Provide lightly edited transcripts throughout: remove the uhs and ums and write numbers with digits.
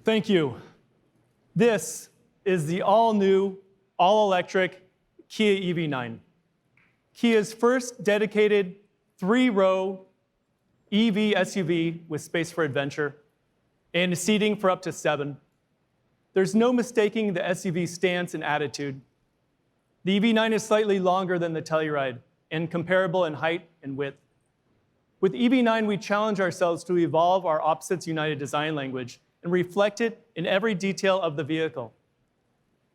Thank you. This is the all-new, all-electric Kia EV9. Kia's first dedicated three-row EV SUV with space for adventure and seating for up to 7. There's no mistaking the SUV's stance and attitude. The EV9 is slightly longer than the Telluride and comparable in height and width. With EV9, we challenge ourselves to evolve our opposites united design language and reflect it in every detail of the vehicle.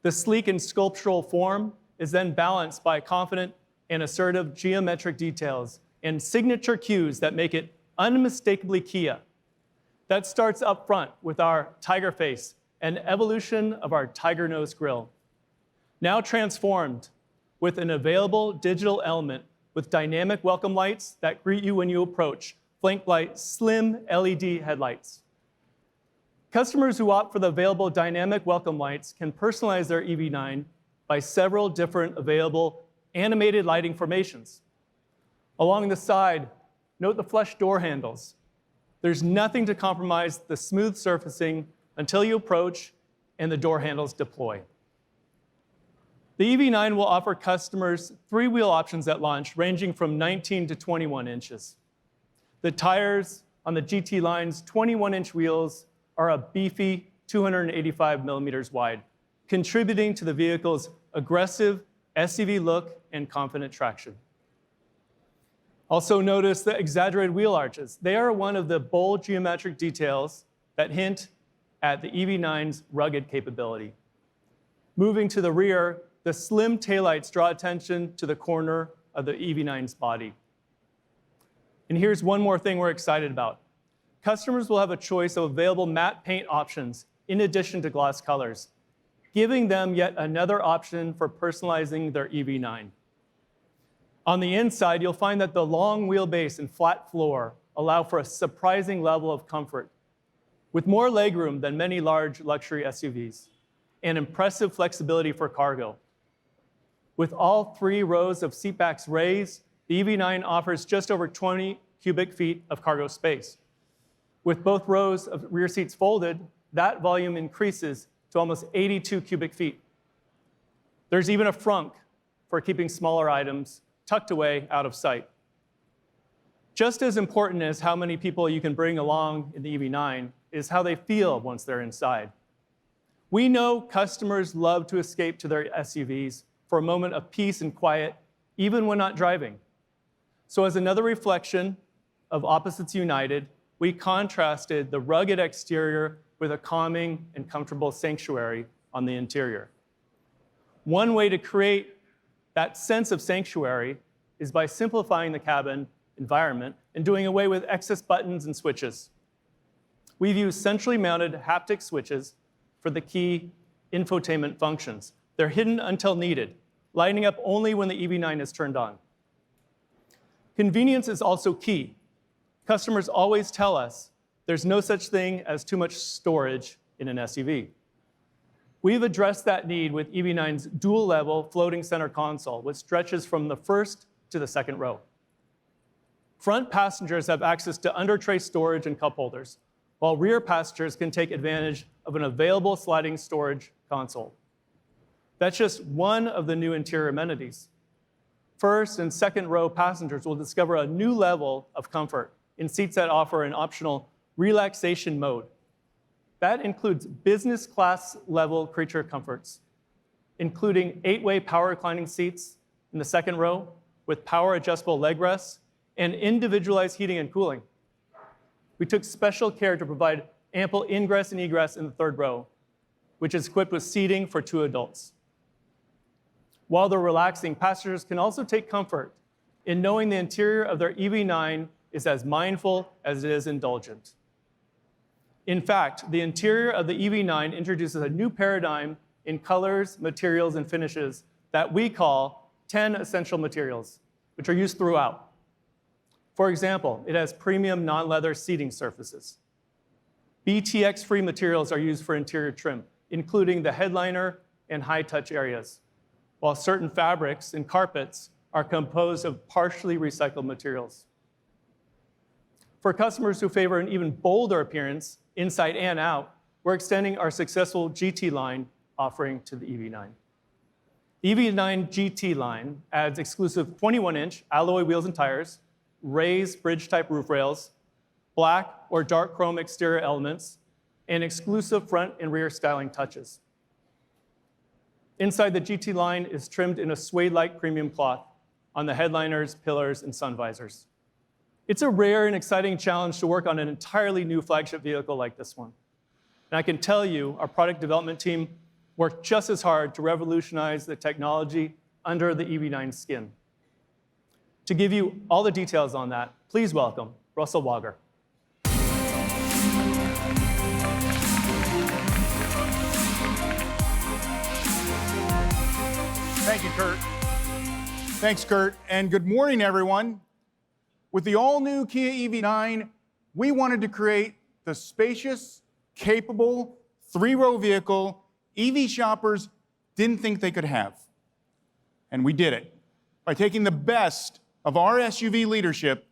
The sleek and sculptural form is then balanced by confident and assertive geometric details and signature cues that make it unmistakably Kia. That starts up front with our tiger face and evolution of our tiger nose grille. Now transformed with an available digital element with dynamic welcome lights that greet you when you approach, flanked by slim LED headlights. Customers who opt for the available dynamic welcome lights can personalize their EV9 by several different available animated lighting formations. Along the side, note the flush door handles. There's nothing to compromise the smooth surfacing until you approach and the door handles deploy. The EV9 will offer customers 3-wheel options at launch, ranging from 19 to 21 inches. The tires on the GT line's 21-inch wheels are a beefy 285 millimeters wide, contributing to the vehicle's aggressive SUV look and confident traction. Also notice the exaggerated wheel arches. They are one of the bold geometric details that hint at the EV9's rugged capability. Moving to the rear, the slim taillights draw attention to the corner of the EV9's body. And here's one more thing we're excited about. Customers will have a choice of available matte paint options in addition to gloss colors, giving them yet another option for personalizing their EV9. On the inside, you'll find that the long wheelbase and flat floor allow for a surprising level of comfort, with more legroom than many large luxury SUVs, and impressive flexibility for cargo. With all 3 rows of seatbacks raised, the EV9 offers just over 20 cubic feet of cargo space. With both rows of rear seats folded, that volume increases to almost 82 cubic feet. There's even a frunk for keeping smaller items tucked away out of sight. Just as important as how many people you can bring along in the EV9 is how they feel once they're inside. We know customers love to escape to their SUVs for a moment of peace and quiet, even when not driving. So as another reflection of opposites united, we contrasted the rugged exterior with a calming and comfortable sanctuary on the interior. One way to create that sense of sanctuary is by simplifying the cabin environment and doing away with excess buttons and switches. We've used centrally mounted haptic switches for the key infotainment functions. They're hidden until needed, lighting up only when the EV9 is turned on. Convenience is also key. Customers always tell us there's no such thing as too much storage in an SUV. We've addressed that need with EV9's dual-level floating center console, which stretches from the first to the second row. Front passengers have access to under-tray storage and cup holders, while rear passengers can take advantage of an available sliding storage console. That's just one of the new interior amenities. First and second row passengers will discover a new level of comfort in seats that offer an optional relaxation mode. That includes business class level creature comforts, including 8-way power reclining seats in the second row with power adjustable leg rests and individualized heating and cooling. We took special care to provide ample ingress and egress in the third row, which is equipped with seating for 2 adults. While they're relaxing, passengers can also take comfort in knowing the interior of their EV9 is as mindful as it is indulgent. In fact, the interior of the EV9 introduces a new paradigm in colors, materials, and finishes that we call 10 essential materials, which are used throughout. For example, it has premium non-leather seating surfaces. BTX-free materials are used for interior trim, including the headliner and high-touch areas, while certain fabrics and carpets are composed of partially recycled materials. For customers who favor an even bolder appearance, inside and out, we're extending our successful GT line offering to the EV9. EV9 GT line adds exclusive 21-inch alloy wheels and tires, raised bridge-type roof rails, black or dark chrome exterior elements, and exclusive front and rear styling touches. Inside the GT line is trimmed in a suede-like premium cloth on the headliners, pillars, and sun visors. It's a rare and exciting challenge to work on an entirely new flagship vehicle like this one. And I can tell you, our product development team worked just as hard to revolutionize the technology under the EV9 skin. To give you all the details on that, please welcome Russell Wager. Thank you, Kurt. Thanks, Kurt, and good morning, everyone. With the all-new Kia EV9, we wanted to create the spacious, capable, three-row vehicle EV shoppers didn't think they could have. And we did it by taking the best of our SUV leadership,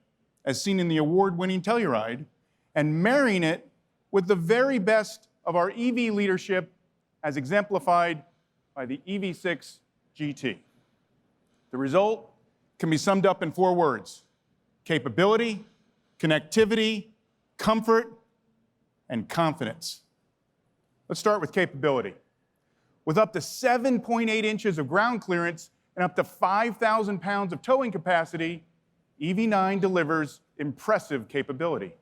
as seen in the award-winning Telluride, and marrying it with the very best of our EV leadership, as exemplified by the EV6 GT. The result can be summed up in 4 words: capability, connectivity, comfort, and confidence. Let's start with capability. With up to 7.8 inches of ground clearance and up to 5,000 pounds of towing capacity, EV9 delivers impressive capability.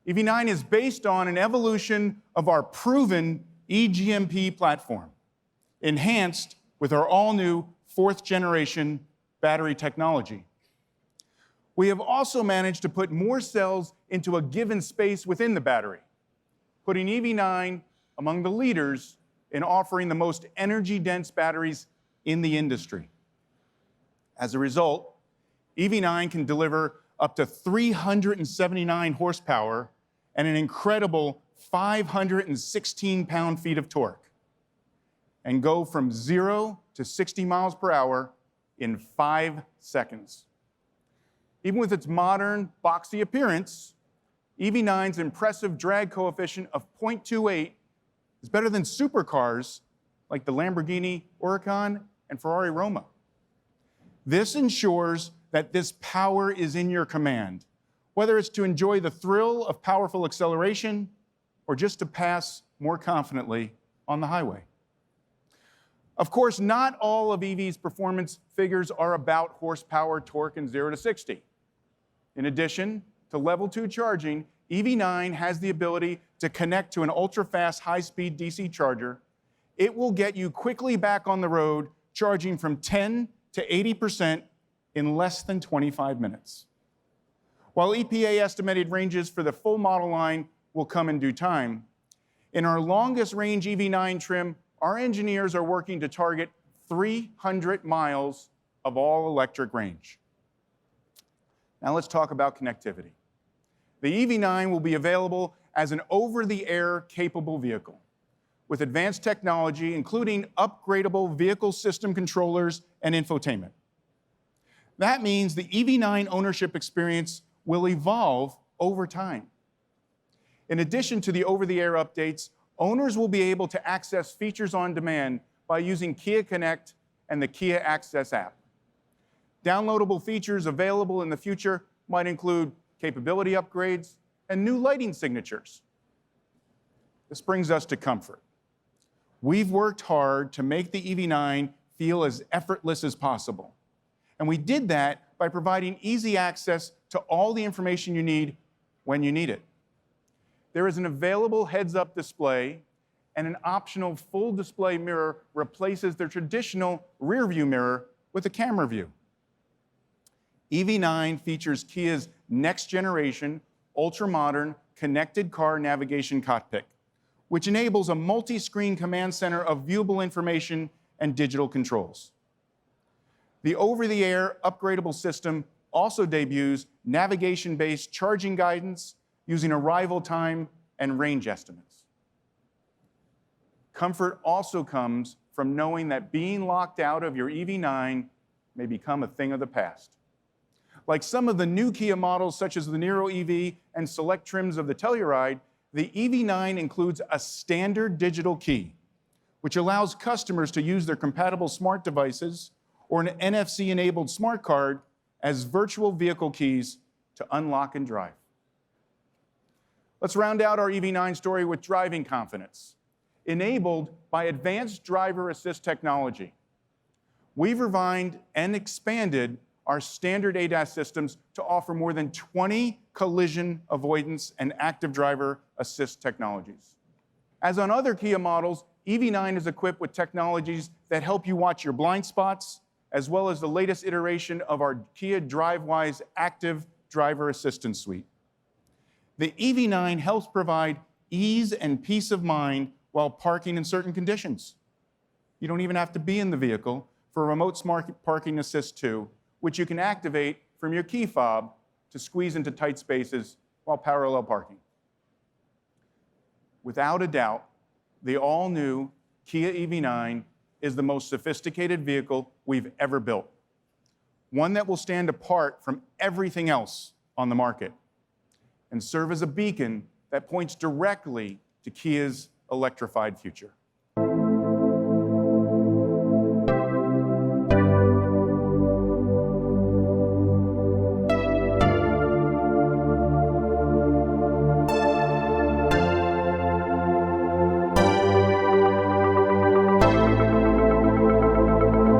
EV9 is based on an evolution of our proven E-GMP platform, enhanced with our all-new 4th-generation battery technology. We have also managed to put more cells into a given space within the battery, putting EV9 among the leaders in offering the most energy-dense batteries in the industry. As a result, EV9 can deliver up to 379 horsepower and an incredible 516 pound-feet of torque, and go from 0 to 60 miles per hour in 5 seconds. Even with its modern, boxy appearance, EV9's impressive drag coefficient of 0.28 is better than supercars like the Lamborghini Huracan and Ferrari Roma. This ensures that this power is in your command, whether it's to enjoy the thrill of powerful acceleration or just to pass more confidently on the highway. Of course, not all of EV's performance figures are about horsepower, torque, and 0 to 60. In addition to level 2 charging, EV9 has the ability to connect to an ultra-fast, high-speed DC charger. It will get you quickly back on the road, charging from 10 to 80% in less than 25 minutes. While EPA estimated ranges for the full model line will come in due time, in our longest range EV9 trim, our engineers are working to target 300 miles of all-electric range. Now let's talk about connectivity. The EV9 will be available as an over-the-air capable vehicle with advanced technology, including upgradable vehicle system controllers and infotainment. That means the EV9 ownership experience will evolve over time. In addition to the over-the-air updates, owners will be able to access features on demand by using Kia Connect and the Kia Access app. Downloadable features available in the future might include capability upgrades and new lighting signatures. This brings us to comfort. We've worked hard to make the EV9 feel as effortless as possible. And we did that by providing easy access to all the information you need when you need it. There is an available heads-up display, and an optional full display mirror replaces the traditional rear view mirror with a camera view. EV9 features Kia's next-generation, ultra-modern, connected car navigation cockpit, which enables a multi-screen command center of viewable information and digital controls. The over-the-air upgradable system also debuts navigation-based charging guidance using arrival time and range estimates. Comfort also comes from knowing that being locked out of your EV9 may become a thing of the past. Like some of the new Kia models, such as the Niro EV and select trims of the Telluride, the EV9 includes a standard digital key, which allows customers to use their compatible smart devices or an NFC-enabled smart card as virtual vehicle keys to unlock and drive. Let's round out our EV9 story with driving confidence, enabled by advanced driver assist technology. We've refined and expanded our standard ADAS systems to offer more than 20 collision avoidance and active driver assist technologies. As on other Kia models, EV9 is equipped with technologies that help you watch your blind spots, as well as the latest iteration of our Kia DriveWise active driver assistance suite. The EV9 helps provide ease and peace of mind while parking in certain conditions. You don't even have to be in the vehicle for remote smart parking assist 2, which you can activate from your key fob to squeeze into tight spaces while parallel parking. Without a doubt, the all-new Kia EV9 is the most sophisticated vehicle we've ever built, one that will stand apart from everything else on the market and serve as a beacon that points directly to Kia's electrified future.